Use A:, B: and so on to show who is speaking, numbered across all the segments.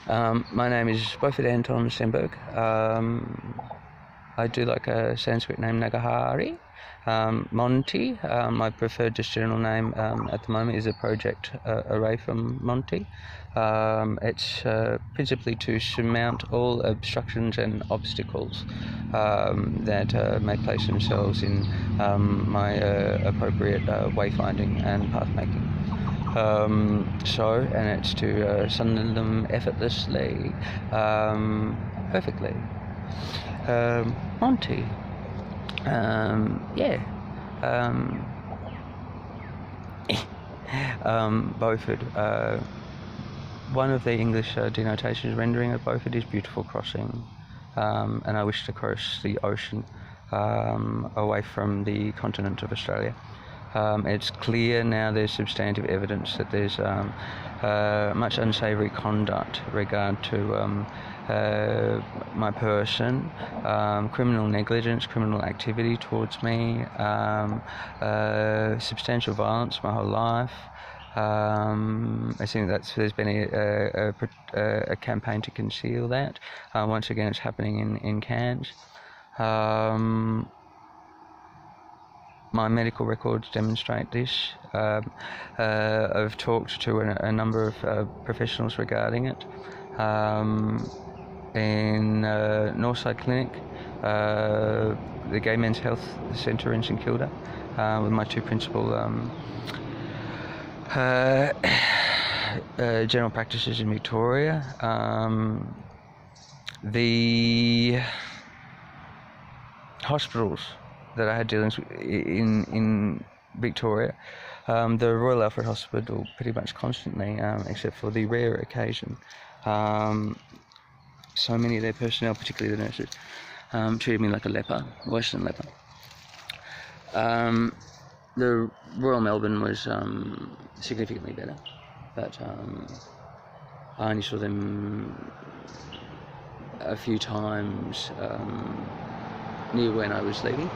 A: My name is Beaufort Anton Stenberg. I do like a Sanskrit name, Nagahari. Monty, my preferred just general name at the moment is a project array from Monty. It's principally to surmount all obstructions and obstacles that may place themselves in my appropriate wayfinding and pathmaking. And it's to sunder them effortlessly, perfectly. Monty. Beaufort. One of the English denotations rendering of Beaufort is beautiful crossing, and I wish to cross the ocean away from the continent of Australia. It's clear now there's substantive evidence that there's much unsavoury conduct regard to my person, criminal negligence, criminal activity towards me, substantial violence my whole life. I think there's been a campaign to conceal that. Once again, it's happening in Cairns. My medical records demonstrate this. I've talked to a number of professionals regarding it. In Northside Clinic, the Gay Men's Health Centre in St Kilda, with my two principal general practices in Victoria. The hospitals that I had dealings with in Victoria, the Royal Alfred Hospital pretty much constantly, except for the rare occasion. So many of their personnel, particularly the nurses, treated me like a leper, Western leper. The Royal Melbourne was significantly better, but I only saw them a few times near when I was leaving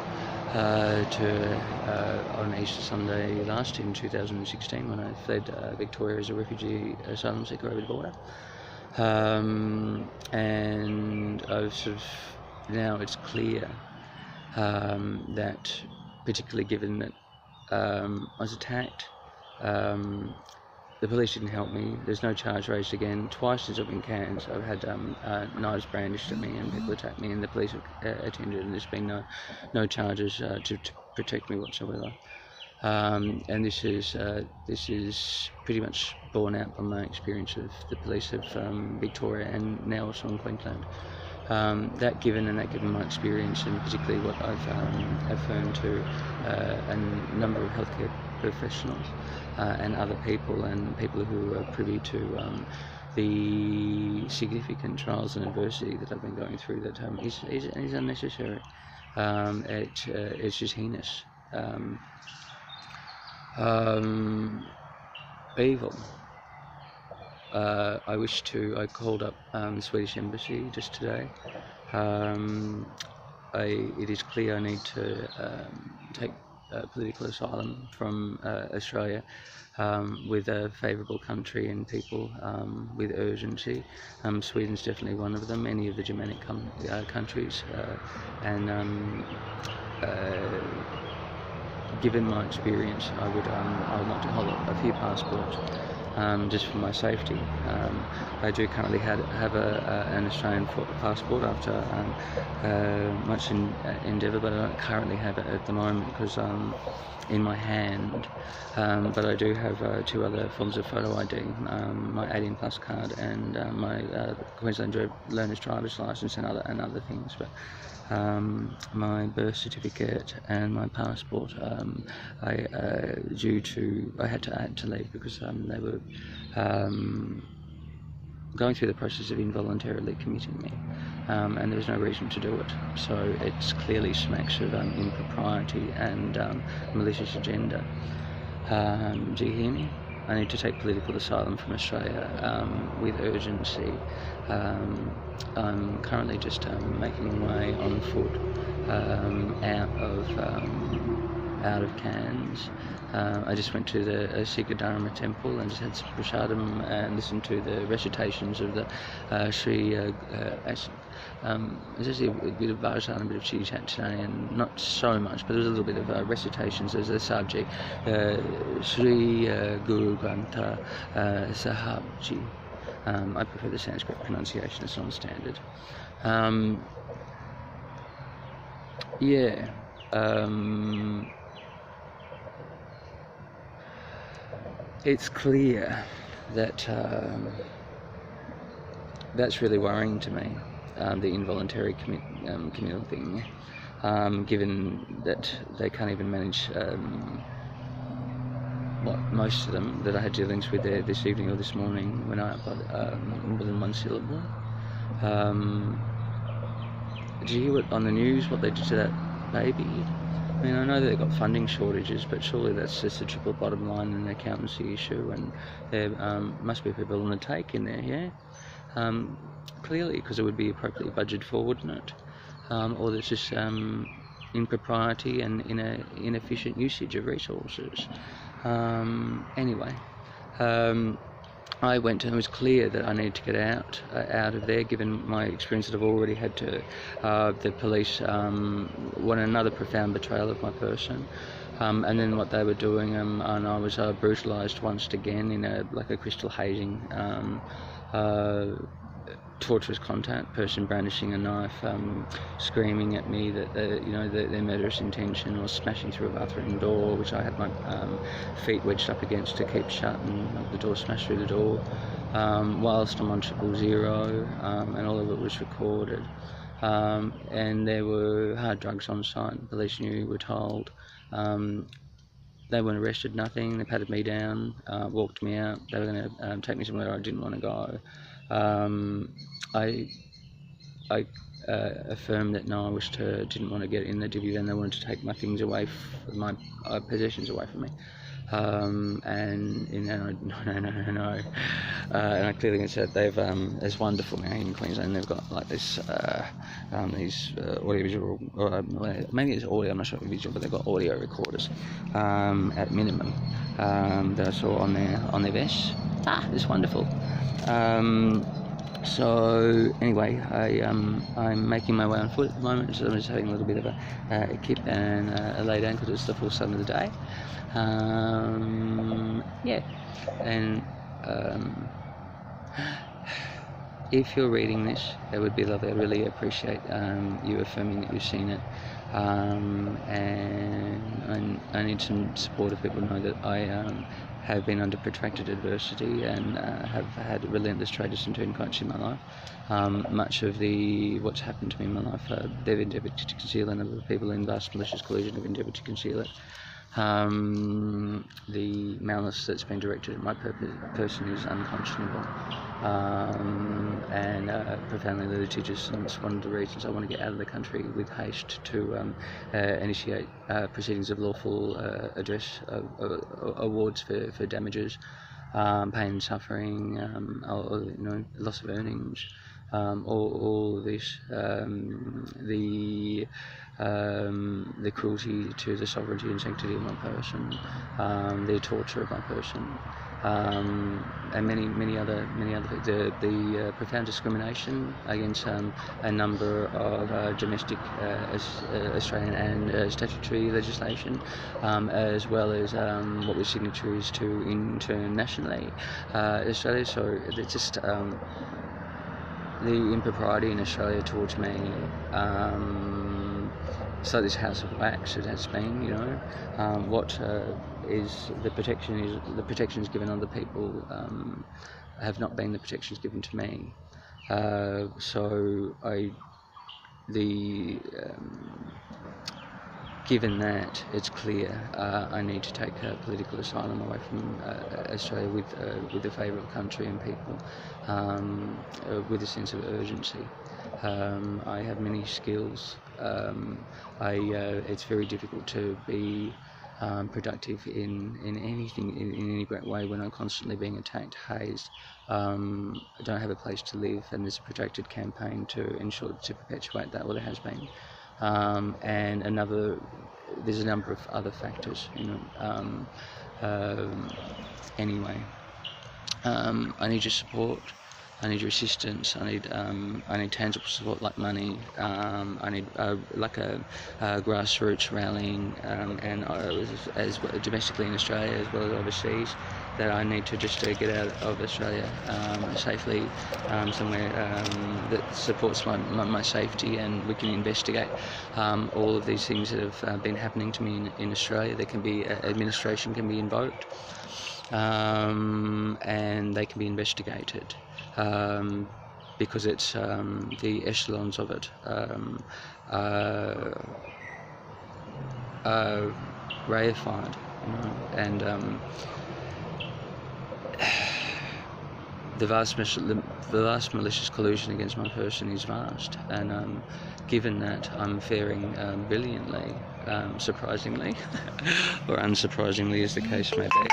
A: on Easter Sunday last in 2016 when I fled Victoria as a refugee asylum seeker over the border. And I've sort of, now it's clear that, particularly given that I was attacked, the police didn't help me. There's no charge raised again. Twice since I've been in Cairns, I've had knives brandished at me and people attacked me, and the police have attended, and there's been no charges to protect me whatsoever. And this is pretty much borne out by my experience of the police of Victoria and now also in Queensland. That given my experience, and particularly what I've affirmed to a number of healthcare professionals and other people, and people who are privy to the significant trials and adversity that I've been going through, that is unnecessary. It's just heinous. Evil. I called up the Swedish Embassy just today. It is clear I need to take political asylum from Australia with a favourable country and people with urgency. Sweden's definitely one of them, any of the Germanic countries, and given my experience, I would want to hold up a few passports just for my safety. I do currently have an Australian passport after much endeavour, but I don't currently have it at the moment because in my hand. But I do have two other forms of photo ID, my 18 plus card and my Queensland Learner's Driver's Licence and other things. But my birth certificate and my passport, I had to leave because they were going through the process of involuntarily committing me, and there was no reason to do it. So it's clearly smacks of impropriety and malicious agenda. Do you hear me? I need to take political asylum from Australia with urgency. I'm currently just making my way on foot out of out of Cairns. I just went to the Sikh-Dharma temple and just had some prasadam and listened to the recitations of the Sri. There's actually a bit of bhajan and a bit of chitty chat today, and not so much, but there was a little bit of recitations as a subject. Sri Guru Granth Sahib Ji. I prefer the Sanskrit pronunciation, it's non-standard. It's clear that that's really worrying to me, the involuntary communal thing, given that they can't even manage most of them that I had dealings with there this evening or this morning when I got more than one syllable. Did you hear on the news what they did to that baby? I mean, I know that they've got funding shortages, but surely that's just a triple bottom line and an accountancy issue, and there must be people on the take in there, yeah? Clearly, because it would be appropriately budgeted for, wouldn't it? Or there's just impropriety and inefficient usage of resources. Anyway, I went and it was clear that I needed to get out of there, given my experience that I've already had to. The police wanted another profound betrayal of my person, and then what they were doing, and I was brutalised once again in a crystal hazing, torturous contact, person brandishing a knife, screaming at me that their murderous intention was smashing through a bathroom door, which I had my feet wedged up against to keep shut, and the door smashed through the door, whilst I'm on 000, and all of it was recorded. And there were hard drugs on site. The police knew, were told. They weren't arrested, nothing. They patted me down, walked me out. They were going to take me somewhere I didn't want to go. I affirmed that no, didn't want to get in the divvy van. They wanted to take my things away, my possessions away from me. No. And I clearly said they've it's wonderful now in Queensland. They've got like this these audiovisual, or maybe it's audio. I'm not sure if it's visual, but they've got audio recorders at minimum that I saw on their vests. It's wonderful. So anyway, I'm making my way on foot at the moment, so I'm just having a little bit of a kip and a lay down because it's the full sun of the day. And if you're reading this, it would be lovely. I really appreciate you affirming that you've seen it. And I need some support if people know that I have been under protracted adversity and have had relentless traitors and turncoats in my life. Much of what's happened to me in my life, they've endeavoured to conceal, and other people in vast malicious collusion have endeavoured to conceal it. The malice that's been directed at my person is unconscionable and profoundly litigious, and it's one of the reasons I want to get out of the country with haste to initiate proceedings of lawful awards for damages, pain and suffering, loss of earnings, all of this, the cruelty to the sovereignty and sanctity of my person, the torture of my person, and many other things. The profound discrimination against a number of domestic Australian and statutory legislation, as well as what we're signatories to internationally Australia. So it's just the impropriety in Australia towards me. It's like this house of wax. It has been, what is the protections given other people have not been the protections given to me. Given that, it's clear I need to take political asylum away from Australia with the favour of country and people, with a sense of urgency. I have many skills. It's very difficult to be productive in anything in any great way when I'm constantly being attacked, hazed. I don't have a place to live, and there's a protracted campaign to perpetuate that, or there has been. and there's a number of other factors, anyway. I need your support. I need your assistance. I need tangible support like money. I need like a grassroots rallying, and as domestically in Australia as well as overseas. That I need to just get out of Australia safely, somewhere that supports my safety, and we can investigate all of these things that have been happening to me in Australia. There can be administration can be invoked, and they can be investigated. Because it's the echelons of it are reified, and the vast malicious collusion against my person is vast, and given that I'm faring brilliantly, surprisingly, or unsurprisingly as the case may be,